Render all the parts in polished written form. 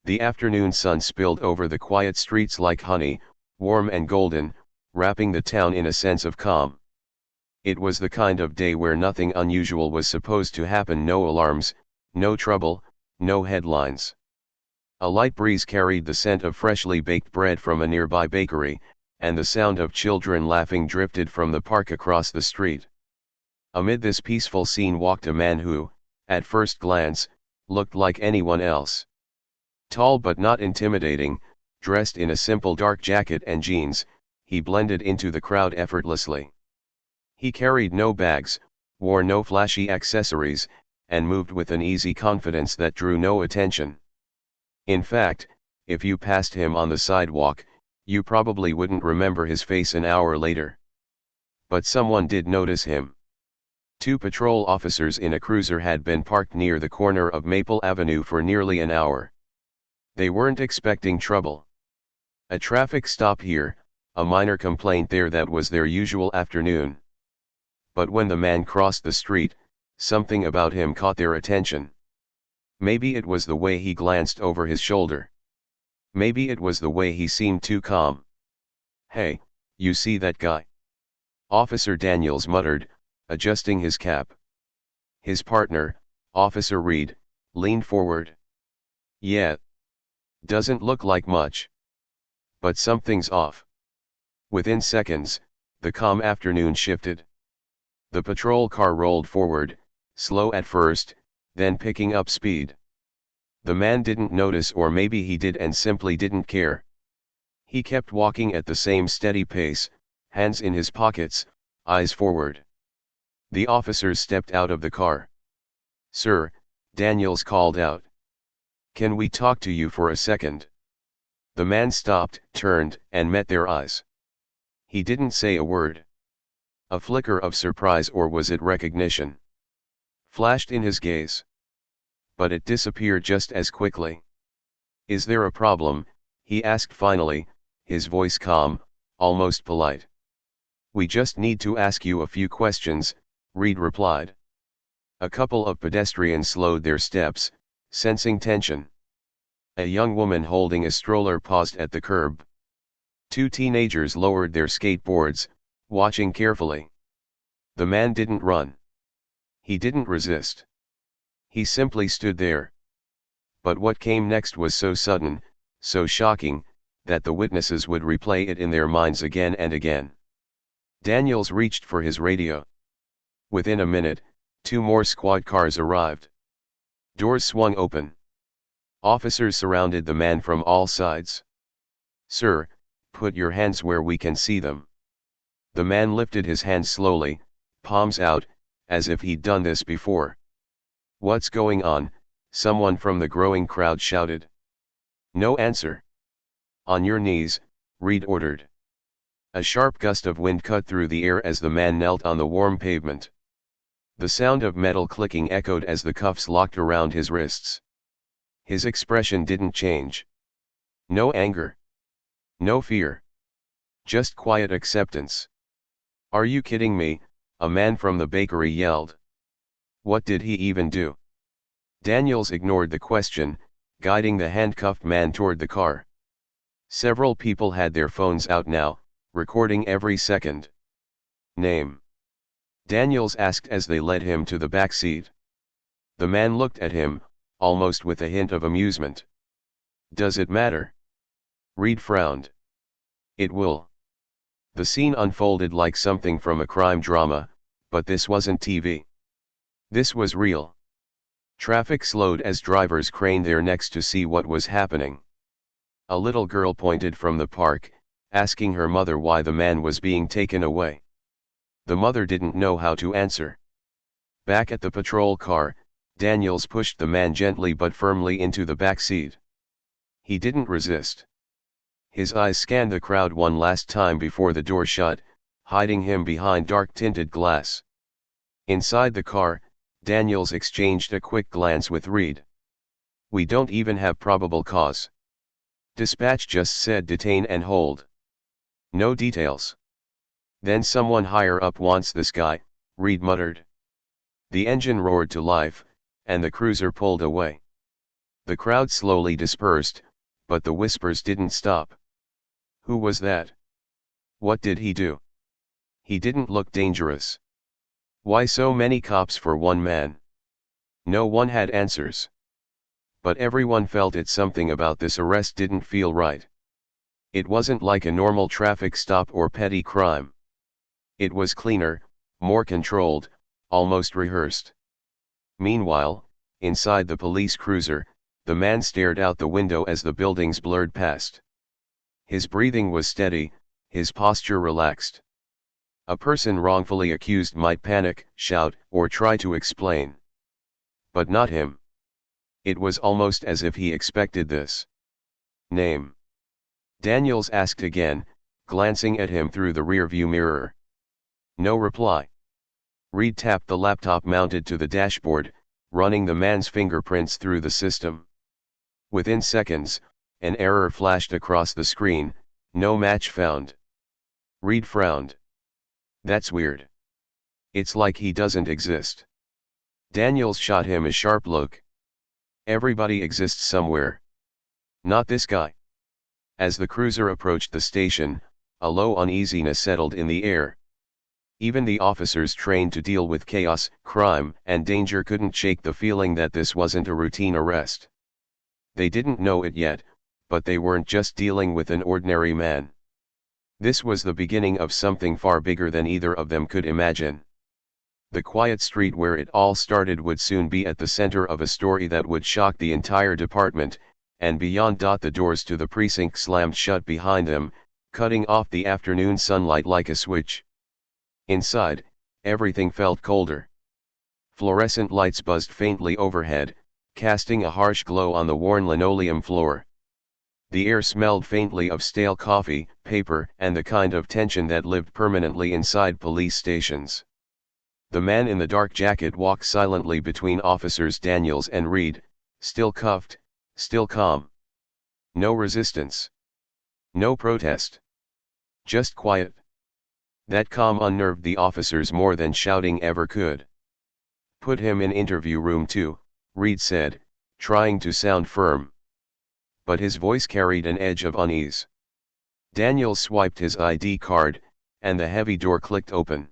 The afternoon sun spilled over the quiet streets like honey, warm and golden, wrapping the town in a sense of calm. It was the kind of day where nothing unusual was supposed to happen, no alarms, no trouble, no headlines. A light breeze carried the scent of freshly baked bread from a nearby bakery, and the sound of children laughing drifted from the park across the street. Amid this peaceful scene walked a man who, at first glance, looked like anyone else. Tall but not intimidating, dressed in a simple dark jacket and jeans, he blended into the crowd effortlessly. He carried no bags, wore no flashy accessories, and moved with an easy confidence that drew no attention. In fact, if you passed him on the sidewalk, you probably wouldn't remember his face an hour later. But someone did notice him. Two patrol officers in a cruiser had been parked near the corner of Maple Avenue for nearly an hour. They weren't expecting trouble. A traffic stop here, a minor complaint there, that was their usual afternoon. But when the man crossed the street, something about him caught their attention. Maybe it was the way he glanced over his shoulder. Maybe it was the way he seemed too calm. "Hey, you see that guy?" Officer Daniels muttered, adjusting his cap. His partner, Officer Reed, leaned forward. "Yeah. Doesn't look like much. But something's off." Within seconds, the calm afternoon shifted. The patrol car rolled forward, slow at first, then picking up speed. The man didn't notice, or maybe he did and simply didn't care. He kept walking at the same steady pace, hands in his pockets, eyes forward. The officers stepped out of the car. "Sir," Daniels called out. "Can we talk to you for a second?" The man stopped, turned, and met their eyes. He didn't say a word. A flicker of surprise, or was it recognition, flashed in his gaze. But it disappeared just as quickly. "Is there a problem?" he asked finally, his voice calm, almost polite. "We just need to ask you a few questions," Reed replied. A couple of pedestrians slowed their steps, sensing tension. A young woman holding a stroller paused at the curb. Two teenagers lowered their skateboards, watching carefully. The man didn't run. He didn't resist. He simply stood there. But what came next was so sudden, so shocking, that the witnesses would replay it in their minds again and again. Daniels reached for his radio. Within a minute, two more squad cars arrived. Doors swung open. Officers surrounded the man from all sides. "Sir, put your hands where we can see them." The man lifted his hands slowly, palms out, as if he'd done this before. "What's going on?" someone from the growing crowd shouted. No answer. "On your knees," Reed ordered. A sharp gust of wind cut through the air as the man knelt on the warm pavement. The sound of metal clicking echoed as the cuffs locked around his wrists. His expression didn't change. No anger. No fear. Just quiet acceptance. "Are you kidding me?" a man from the bakery yelled. "What did he even do?" Daniels ignored the question, guiding the handcuffed man toward the car. Several people had their phones out now, recording every second. "Name?" Daniels asked as they led him to the back seat. The man looked at him, almost with a hint of amusement. "Does it matter?" Reed frowned. "It will." The scene unfolded like something from a crime drama, but this wasn't TV. This was real. Traffic slowed as drivers craned their necks to see what was happening. A little girl pointed from the park, asking her mother why the man was being taken away. The mother didn't know how to answer. Back at the patrol car, Daniels pushed the man gently but firmly into the back seat. He didn't resist. His eyes scanned the crowd one last time before the door shut, hiding him behind dark-tinted glass. Inside the car, Daniels exchanged a quick glance with Reed. "We don't even have probable cause. Dispatch just said detain and hold. No details." "Then someone higher up wants this guy," Reed muttered. The engine roared to life, and the cruiser pulled away. The crowd slowly dispersed, but the whispers didn't stop. Who was that? What did he do? He didn't look dangerous. Why so many cops for one man? No one had answers. But everyone felt it, something about this arrest didn't feel right. It wasn't like a normal traffic stop or petty crime. It was cleaner, more controlled, almost rehearsed. Meanwhile, inside the police cruiser, the man stared out the window as the buildings blurred past. His breathing was steady, his posture relaxed. A person wrongfully accused might panic, shout, or try to explain. But not him. It was almost as if he expected this. Name? Daniels asked again, glancing at him through the rearview mirror. No reply. Reed tapped the laptop mounted to the dashboard, running the man's fingerprints through the system. Within seconds, an error flashed across the screen, no match found. Reed frowned. That's weird. It's like he doesn't exist. Daniels shot him a sharp look. Everybody exists somewhere. Not this guy. As the cruiser approached the station, a low uneasiness settled in the air. Even the officers trained to deal with chaos, crime, and danger couldn't shake the feeling that this wasn't a routine arrest. They didn't know it yet, but they weren't just dealing with an ordinary man. This was the beginning of something far bigger than either of them could imagine. The quiet street where it all started would soon be at the center of a story that would shock the entire department, and beyond. The doors to the precinct slammed shut behind them, cutting off the afternoon sunlight like a switch. Inside, everything felt colder. Fluorescent lights buzzed faintly overhead, casting a harsh glow on the worn linoleum floor. The air smelled faintly of stale coffee, paper, and the kind of tension that lived permanently inside police stations. The man in the dark jacket walked silently between officers Daniels and Reed, still cuffed, still calm. No resistance. No protest. Just quiet. That calm unnerved the officers more than shouting ever could. Put him in interview room 2, Reed said, trying to sound firm. But his voice carried an edge of unease. Daniels swiped his ID card, and the heavy door clicked open.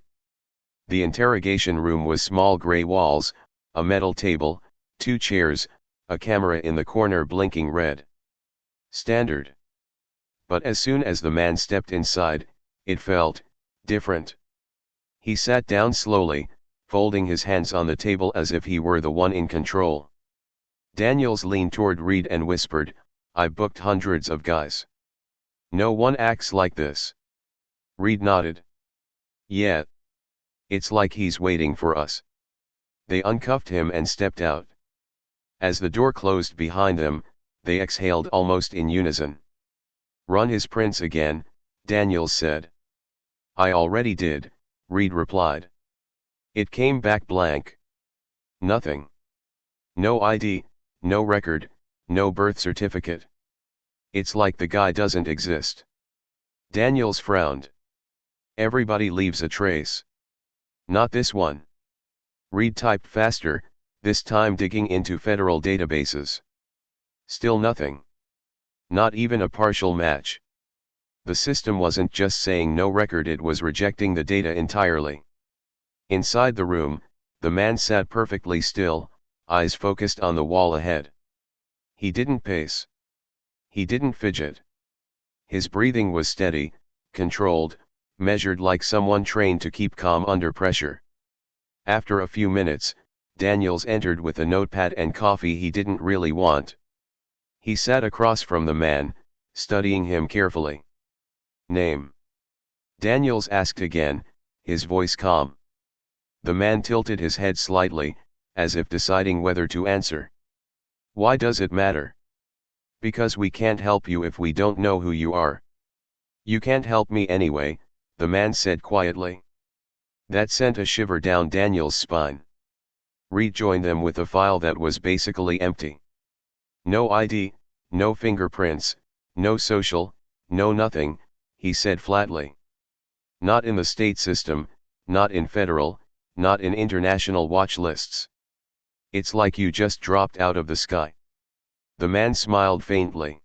The interrogation room was small gray walls, a metal table, 2 chairs, a camera in the corner blinking red. Standard. But as soon as the man stepped inside, it felt different. He sat down slowly, folding his hands on the table as if he were the one in control. Daniels leaned toward Reed and whispered, "I've booked hundreds of guys. No one acts like this." Reed nodded. "Yeah. It's like he's waiting for us." They uncuffed him and stepped out. As the door closed behind them, they exhaled almost in unison. "Run his prints again," Daniels said. "I already did," Reed replied. It came back blank. Nothing. No ID, no record, no birth certificate. It's like the guy doesn't exist. Daniels frowned. "Everybody leaves a trace. Not this one." Reed typed faster, this time digging into federal databases. Still nothing. Not even a partial match. The system wasn't just saying no record, it was rejecting the data entirely. Inside the room, the man sat perfectly still, eyes focused on the wall ahead. He didn't pace. He didn't fidget. His breathing was steady, controlled, measured, like someone trained to keep calm under pressure. After a few minutes, Daniels entered with a notepad and coffee he didn't really want. He sat across from the man, studying him carefully. "Name?" Daniels asked again, his voice calm. The man tilted his head slightly, as if deciding whether to answer. "Why does it matter?" "Because we can't help you if we don't know who you are." "You can't help me anyway," the man said quietly. That sent a shiver down Daniel's spine. Reed joined them with a file that was basically empty. "No ID, no fingerprints, no social, no nothing," he said flatly. "Not in the state system, not in federal, not in international watch lists. It's like you just dropped out of the sky." The man smiled faintly.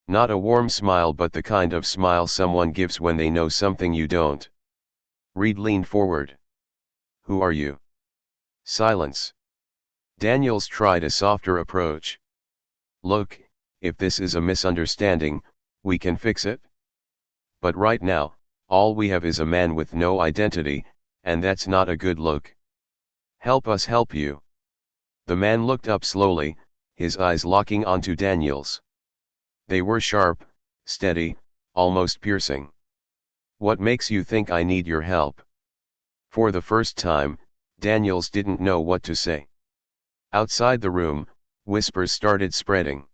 Not a warm smile, but the kind of smile someone gives when they know something you don't. Reed leaned forward. Who are you? Silence. Daniels tried a softer approach. Look, if this is a misunderstanding, we can fix it. But right now, all we have is a man with no identity, and that's not a good look. Help us help you. The man looked up slowly, his eyes locking onto Daniels. They were sharp, steady, almost piercing. What makes you think I need your help? For the first time, Daniels didn't know what to say. Outside the room, whispers started spreading.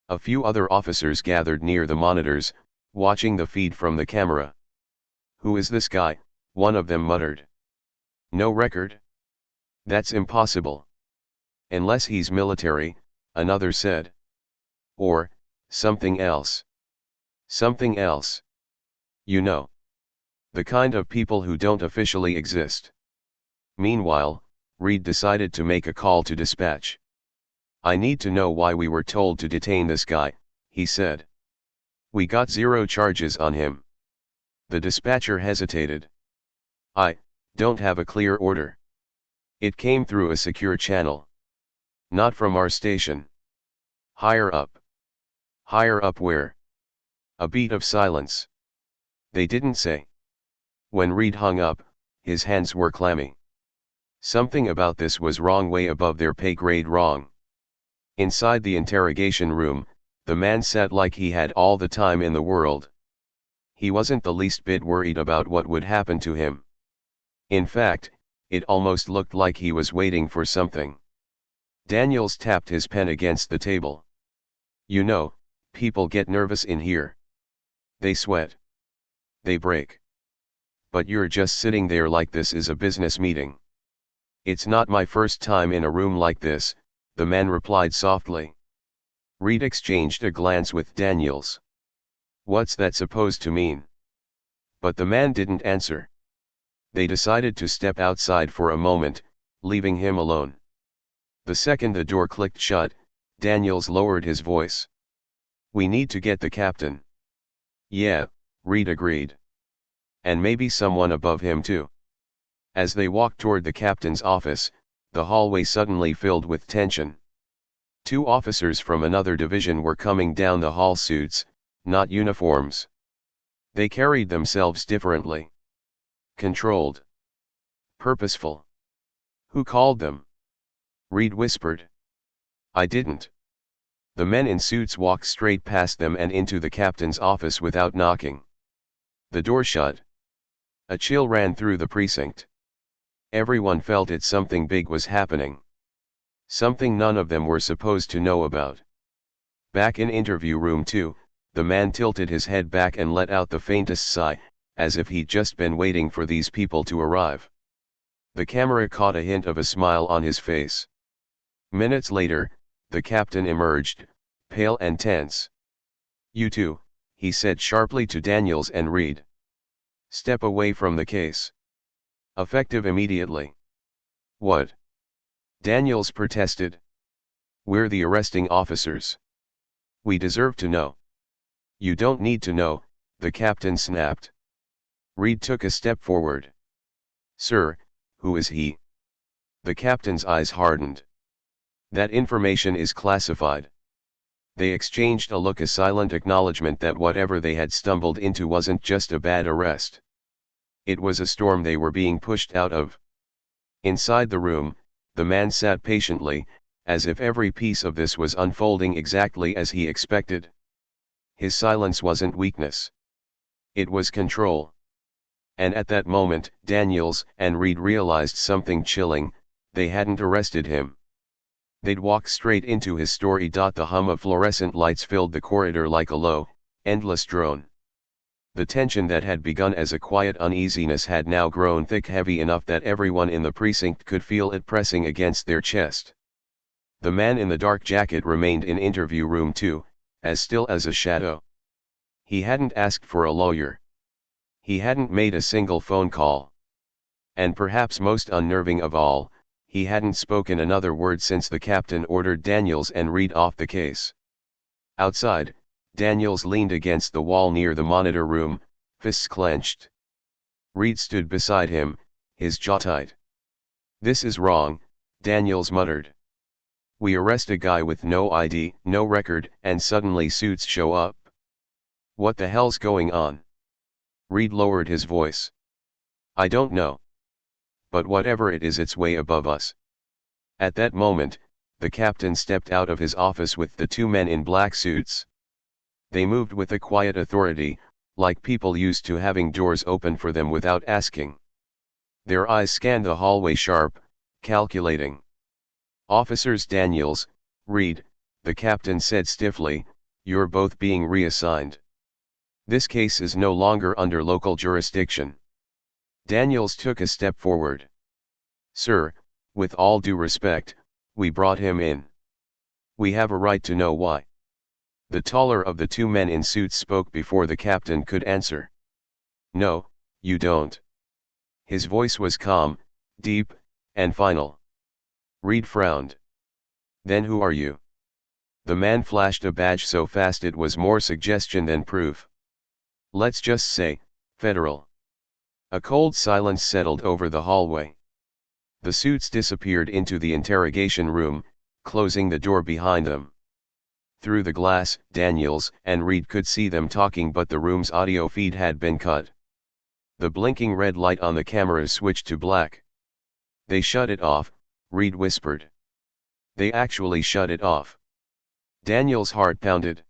A few other officers gathered near the monitors, watching the feed from the camera. Who is this guy? One of them muttered. No record? That's impossible. Unless he's military, another said. Or, something else. Something else. You know. The kind of people who don't officially exist. Meanwhile, Reed decided to make a call to dispatch. I need to know why we were told to detain this guy, he said. We got 0 charges on him. The dispatcher hesitated. I don't have a clear order. It came through a secure channel. Not from our station. Higher up. Higher up where? A beat of silence. They didn't say. When Reed hung up, his hands were clammy. Something about this was wrong, way above their pay grade wrong. Inside the interrogation room, the man sat like he had all the time in the world. He wasn't the least bit worried about what would happen to him. In fact, it almost looked like he was waiting for something. Daniels tapped his pen against the table. You know, people get nervous in here. They sweat. They break. But you're just sitting there like this is a business meeting. It's not my first time in a room like this, the man replied softly. Reed exchanged a glance with Daniels. What's that supposed to mean? But the man didn't answer. They decided to step outside for a moment, leaving him alone. The second the door clicked shut, Daniels lowered his voice. We need to get the captain. Yeah, Reed agreed. And maybe someone above him too. As they walked toward the captain's office, the hallway suddenly filled with tension. 2 officers from another division were coming down the hall, suits, not uniforms. They carried themselves differently. Controlled. Purposeful. Who called them? Reed whispered. I didn't. The men in suits walked straight past them and into the captain's office without knocking. The door shut. A chill ran through the precinct. Everyone felt it, something big was happening. Something none of them were supposed to know about. Back in interview room 2, the man tilted his head back and let out the faintest sigh, as if he'd just been waiting for these people to arrive. The camera caught a hint of a smile on his face. Minutes later, the captain emerged, pale and tense. You two, he said sharply to Daniels and Reed. Step away from the case. Effective immediately. What? Daniels protested. We're the arresting officers. We deserve to know. You don't need to know, the captain snapped. Reed took a step forward. Sir, who is he? The captain's eyes hardened. That information is classified. They exchanged a look, a silent acknowledgement that whatever they had stumbled into wasn't just a bad arrest. It was a storm they were being pushed out of. Inside the room, the man sat patiently, as if every piece of this was unfolding exactly as he expected. His silence wasn't weakness. It was control. And at that moment, Daniels and Reed realized something chilling: they hadn't arrested him. They'd walked straight into his story. The hum of fluorescent lights filled the corridor like a low, endless drone. The tension that had begun as a quiet uneasiness had now grown thick, heavy enough that everyone in the precinct could feel it pressing against their chest. The man in the dark jacket remained in interview room 2, as still as a shadow. He hadn't asked for a lawyer. He hadn't made a single phone call. And perhaps most unnerving of all, he hadn't spoken another word since the captain ordered Daniels and Reed off the case. Outside, Daniels leaned against the wall near the monitor room, fists clenched. Reed stood beside him, his jaw tight. "This is wrong," Daniels muttered. "We arrest a guy with no ID, no record, and suddenly suits show up. What the hell's going on?" Reed lowered his voice. "I don't know. But whatever it is, it's way above us." At that moment, the captain stepped out of his office with the two men in black suits. They moved with a quiet authority, like people used to having doors open for them without asking. Their eyes scanned the hallway sharp, calculating. "Officers Daniels, Reed," the captain said stiffly, "you're both being reassigned. This case is no longer under local jurisdiction." Daniels took a step forward. "Sir, with all due respect, we brought him in. We have a right to know why." The taller of the two men in suits spoke before the captain could answer. "No, you don't." His voice was calm, deep, and final. Reed frowned. "Then who are you?" The man flashed a badge so fast it was more suggestion than proof. "Let's just say, federal." A cold silence settled over the hallway. The suits disappeared into the interrogation room, closing the door behind them. Through the glass, Daniels and Reed could see them talking, but the room's audio feed had been cut. The blinking red light on the cameras switched to black. "They shut it off," Reed whispered. "They actually shut it off." Daniels' heart pounded.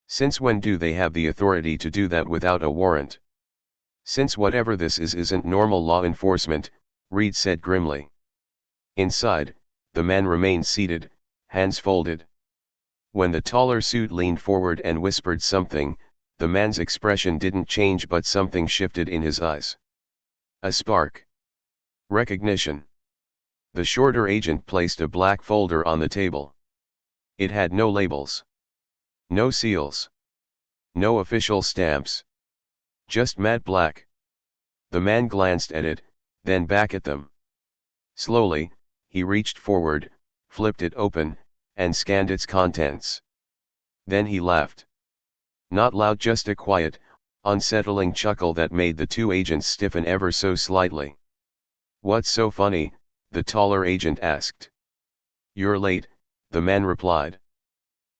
"Since when do they have the authority to do that without a warrant?" "Since whatever this is isn't normal law enforcement," Reed said grimly. Inside, the man remained seated, hands folded. When the taller suit leaned forward and whispered something, the man's expression didn't change, but something shifted in his eyes. A spark. Recognition. The shorter agent placed a black folder on the table. It had no labels. No seals. No official stamps. Just matte black. The man glanced at it, then back at them. Slowly, he reached forward, flipped it open, and scanned its contents. Then he laughed. Not loud, just a quiet, unsettling chuckle that made the two agents stiffen ever so slightly. "What's so funny?" the taller agent asked. "You're late," the man replied.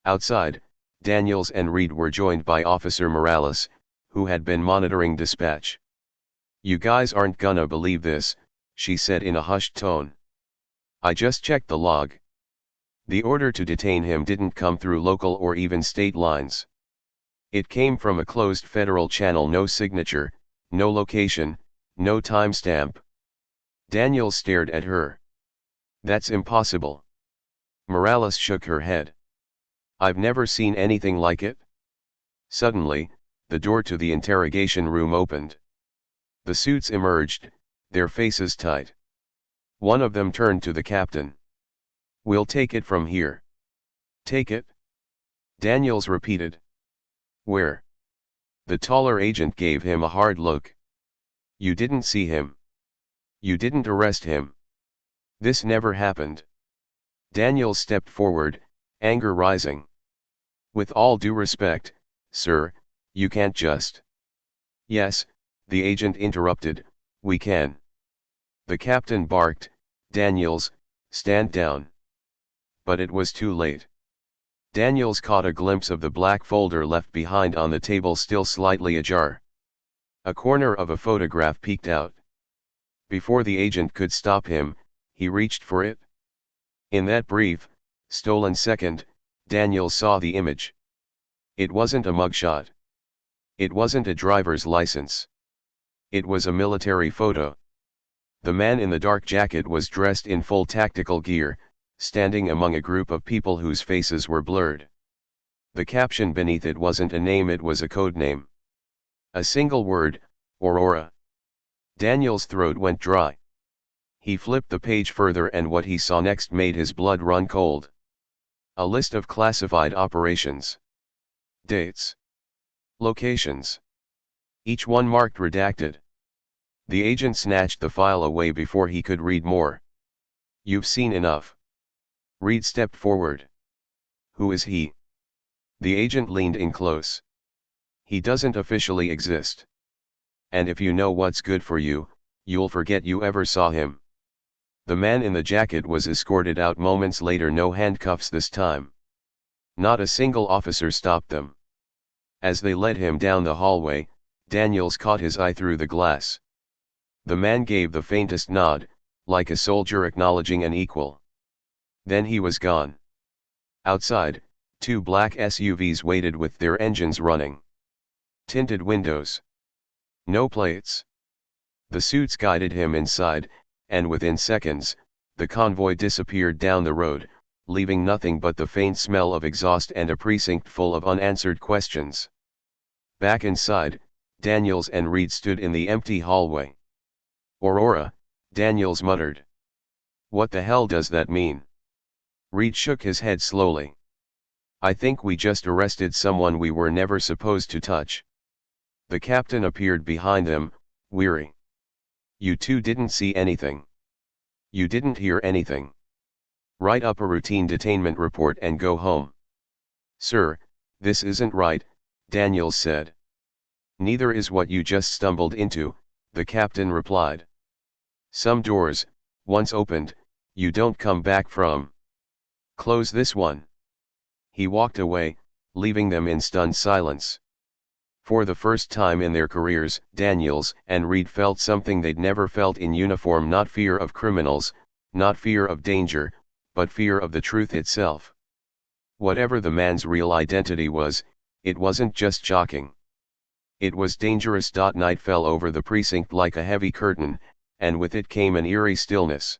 Outside, Daniels and Reed were joined by Officer Morales, who had been monitoring dispatch. "You guys aren't gonna believe this," she said in a hushed tone. "I just checked the log. The order to detain him didn't come through local or even state lines. It came from a closed federal channel, no signature, no location, no timestamp." Daniels stared at her. "That's impossible." Morales shook her head. "I've never seen anything like it." Suddenly, the door to the interrogation room opened. The suits emerged, their faces tight. One of them turned to the captain. "We'll take it from here." "Take it?" Daniels repeated. "Where?" The taller agent gave him a hard look. "You didn't see him. You didn't arrest him. This never happened." Daniels stepped forward, anger rising. "With all due respect, sir, you can't just—" "Yes," the agent interrupted, "we can." The captain barked, "Daniels, stand down." But it was too late. Daniels caught a glimpse of the black folder left behind on the table, still slightly ajar. A corner of a photograph peeked out. Before the agent could stop him, he reached for it. In that brief, stolen second, Daniels saw the image. It wasn't a mugshot. It wasn't a driver's license. It was a military photo. The man in the dark jacket was dressed in full tactical gear, standing among a group of people whose faces were blurred. The caption beneath it wasn't a name, it was a code name. A single word, Aurora. Daniel's throat went dry. He flipped the page further, and what he saw next made his blood run cold. A list of classified operations. Dates. Locations. Each one marked redacted. The agent snatched the file away before he could read more. You've seen enough. Reed stepped forward. Who is he? The agent leaned in close. He doesn't officially exist. And if you know what's good for you, you'll forget you ever saw him. The man in the jacket was escorted out moments later, no handcuffs this time. Not a single officer stopped them. As they led him down the hallway, Daniels caught his eye through the glass. The man gave the faintest nod, like a soldier acknowledging an equal. Then he was gone. Outside, two black SUVs waited with their engines running. Tinted windows. No plates. The suits guided him inside, and within seconds, the convoy disappeared down the road, leaving nothing but the faint smell of exhaust and a precinct full of unanswered questions. Back inside, Daniels and Reed stood in the empty hallway. Aurora, Daniels muttered. What the hell does that mean? Reed shook his head slowly. I think we just arrested someone we were never supposed to touch. The captain appeared behind them, weary. You two didn't see anything. You didn't hear anything. Write up a routine detainment report and go home. Sir, this isn't right, Daniels said. Neither is what you just stumbled into, the captain replied. Some doors, once opened, you don't come back from. Close this one. He walked away, leaving them in stunned silence. For the first time in their careers, Daniels and Reed felt something they'd never felt in uniform, not fear of criminals, not fear of danger, but fear of the truth itself. Whatever the man's real identity was, it wasn't just shocking. It was dangerous. Night fell over the precinct like a heavy curtain, and with it came an eerie stillness.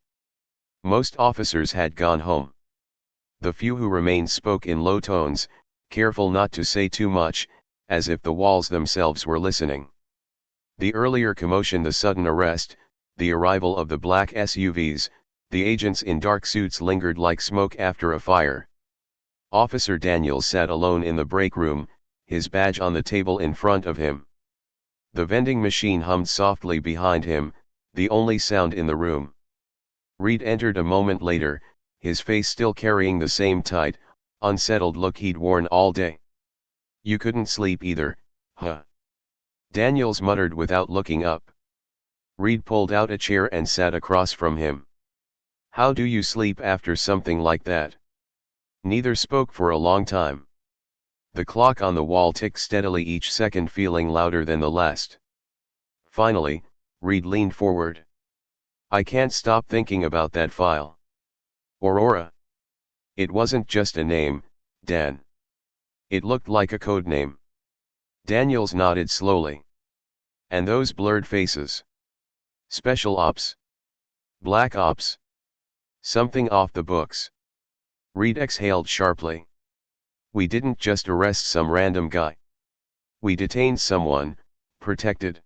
Most officers had gone home. The few who remained spoke in low tones, careful not to say too much, as if the walls themselves were listening. The earlier commotion, the sudden arrest, the arrival of the black SUVs, the agents in dark suits lingered like smoke after a fire. Officer Daniels sat alone in the break room, his badge on the table in front of him. The vending machine hummed softly behind him, the only sound in the room. Reed entered a moment later, his face still carrying the same tight, unsettled look he'd worn all day. You couldn't sleep either, huh? Daniels muttered without looking up. Reed pulled out a chair and sat across from him. How do you sleep after something like that? Neither spoke for a long time. The clock on the wall ticked steadily, each second feeling louder than the last. Finally, Reed leaned forward. I can't stop thinking about that file. Aurora. It wasn't just a name, Dan. It looked like a code name. Daniels nodded slowly. And those blurred faces. Special Ops. Black Ops. Something off the books. Reed exhaled sharply. We didn't just arrest some random guy. We detained someone, protected.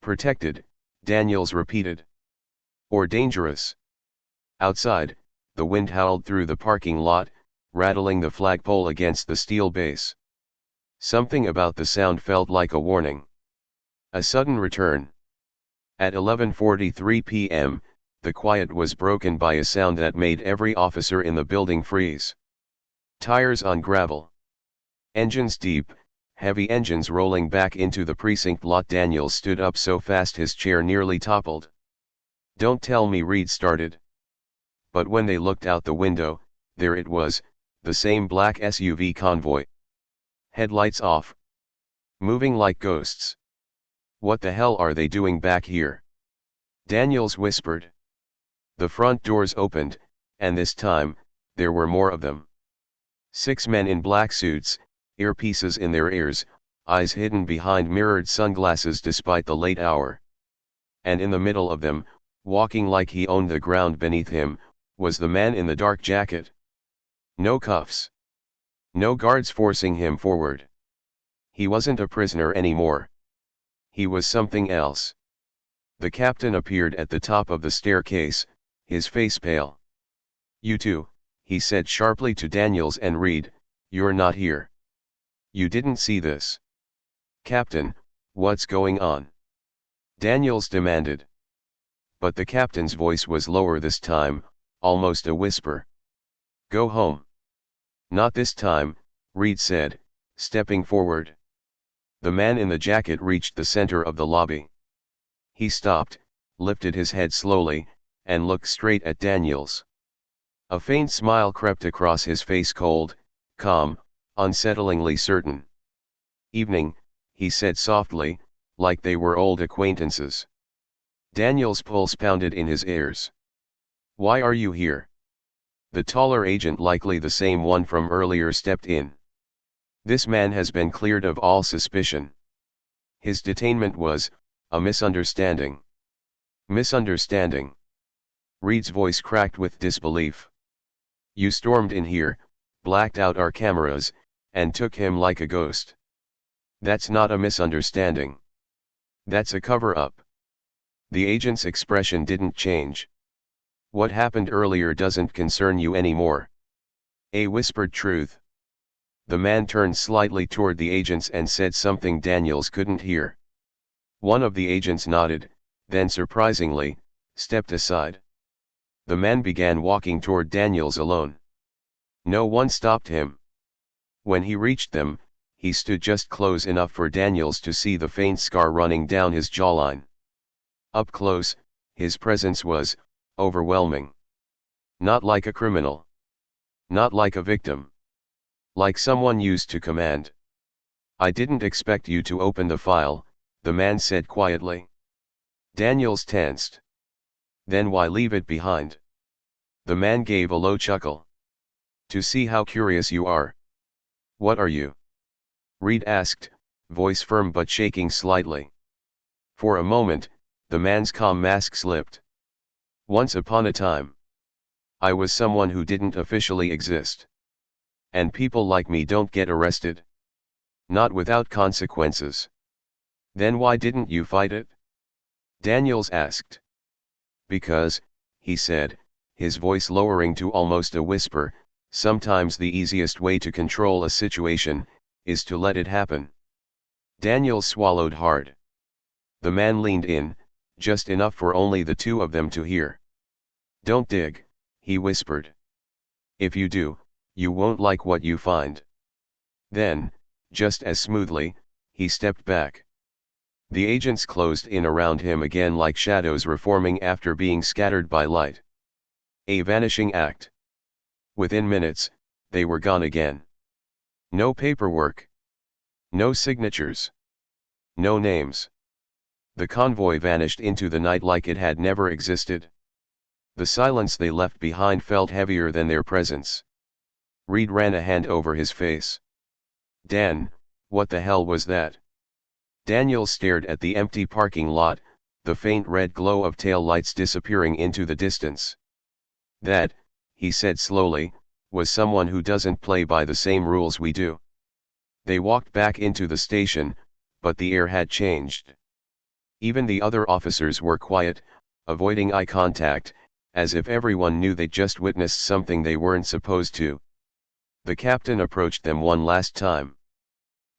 Protected, Daniels repeated. Or dangerous. Outside, the wind howled through the parking lot, rattling the flagpole against the steel base. Something about the sound felt like a warning. A sudden return. At 11:43 p.m., the quiet was broken by a sound that made every officer in the building freeze. Tires on gravel. Engines deep, heavy engines rolling back into the precinct lot. Daniels stood up so fast his chair nearly toppled. Don't tell me, Reed started. But when they looked out the window, there it was, the same black SUV convoy. Headlights off. Moving like ghosts. What the hell are they doing back here? Daniels whispered. The front doors opened, and this time, there were more of them. 6 men in black suits, earpieces in their ears, eyes hidden behind mirrored sunglasses despite the late hour. And in the middle of them, walking like he owned the ground beneath him, was the man in the dark jacket. No cuffs. No guards forcing him forward. He wasn't a prisoner anymore. He was something else. The captain appeared at the top of the staircase, his face pale. You two, he said sharply to Daniels and Reed, you're not here. You didn't see this. Captain, what's going on? Daniels demanded. But the captain's voice was lower this time, almost a whisper. Go home. Not this time, Reed said, stepping forward. The man in the jacket reached the center of the lobby. He stopped, lifted his head slowly, and looked straight at Daniels. A faint smile crept across his face, cold, calm, unsettlingly certain. Evening, he said softly, like they were old acquaintances. Daniel's pulse pounded in his ears. Why are you here? The taller agent, likely the same one from earlier, stepped in. This man has been cleared of all suspicion. His detainment was a misunderstanding. Misunderstanding. Reed's voice cracked with disbelief. You stormed in here, blacked out our cameras, and took him like a ghost. That's not a misunderstanding. That's a cover-up. The agent's expression didn't change. What happened earlier doesn't concern you anymore. A whispered truth. The man turned slightly toward the agents and said something Daniels couldn't hear. One of the agents nodded, then surprisingly, stepped aside. The man began walking toward Daniels alone. No one stopped him. When he reached them, he stood just close enough for Daniels to see the faint scar running down his jawline. Up close, his presence was overwhelming. Not like a criminal. Not like a victim. Like someone used to command. I didn't expect you to open the file, the man said quietly. Daniels tensed. Then why leave it behind? The man gave a low chuckle. To see how curious you are. What are you? Reed asked, voice firm but shaking slightly. For a moment, the man's calm mask slipped. Once upon a time, I was someone who didn't officially exist. And people like me don't get arrested. Not without consequences. Then why didn't you fight it? Daniels asked. Because, he said, his voice lowering to almost a whisper, sometimes the easiest way to control a situation is to let it happen. Daniels swallowed hard. The man leaned in, just enough for only the two of them to hear. Don't dig, he whispered. If you do, you won't like what you find. Then, just as smoothly, he stepped back. The agents closed in around him again like shadows reforming after being scattered by light. A vanishing act. Within minutes, they were gone again. No paperwork. No signatures. No names. The convoy vanished into the night like it had never existed. The silence they left behind felt heavier than their presence. Reed ran a hand over his face. Dan, what the hell was that? Daniel stared at the empty parking lot, the faint red glow of tail lights disappearing into the distance. That, he said slowly, was someone who doesn't play by the same rules we do. They walked back into the station, but the air had changed. Even the other officers were quiet, avoiding eye contact, as if everyone knew they'd just witnessed something they weren't supposed to. The captain approached them one last time.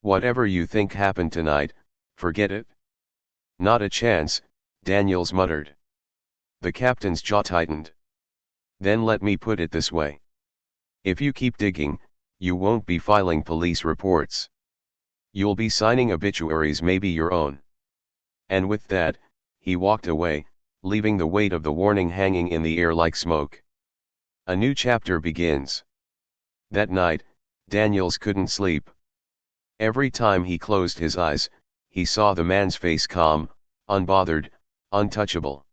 Whatever you think happened tonight, forget it. Not a chance, Daniels muttered. The captain's jaw tightened. Then let me put it this way. If you keep digging, you won't be filing police reports. You'll be signing obituaries, maybe your own. And with that, he walked away, leaving the weight of the warning hanging in the air like smoke. A new chapter begins. That night, Daniels couldn't sleep. Every time he closed his eyes, he saw the man's face calm, unbothered, untouchable.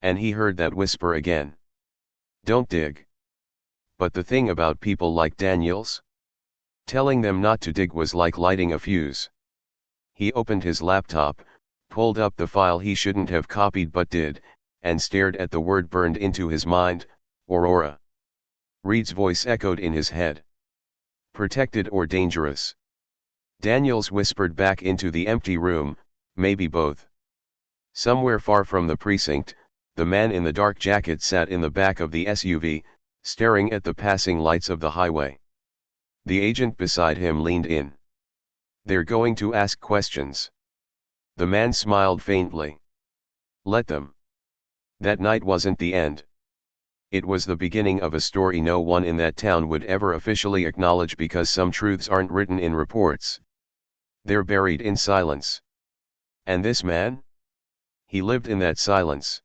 And he heard that whisper again. Don't dig. But the thing about people like Daniels? Telling them not to dig was like lighting a fuse. He opened his laptop, pulled up the file he shouldn't have copied but did, and stared at the word burned into his mind, Aurora. Reed's voice echoed in his head. Protected or dangerous? Daniels whispered back into the empty room, maybe both. Somewhere far from the precinct, the man in the dark jacket sat in the back of the SUV, staring at the passing lights of the highway. The agent beside him leaned in. They're going to ask questions. The man smiled faintly. Let them. That night wasn't the end. It was the beginning of a story no one in that town would ever officially acknowledge because some truths aren't written in reports. They're buried in silence. And this man? He lived in that silence.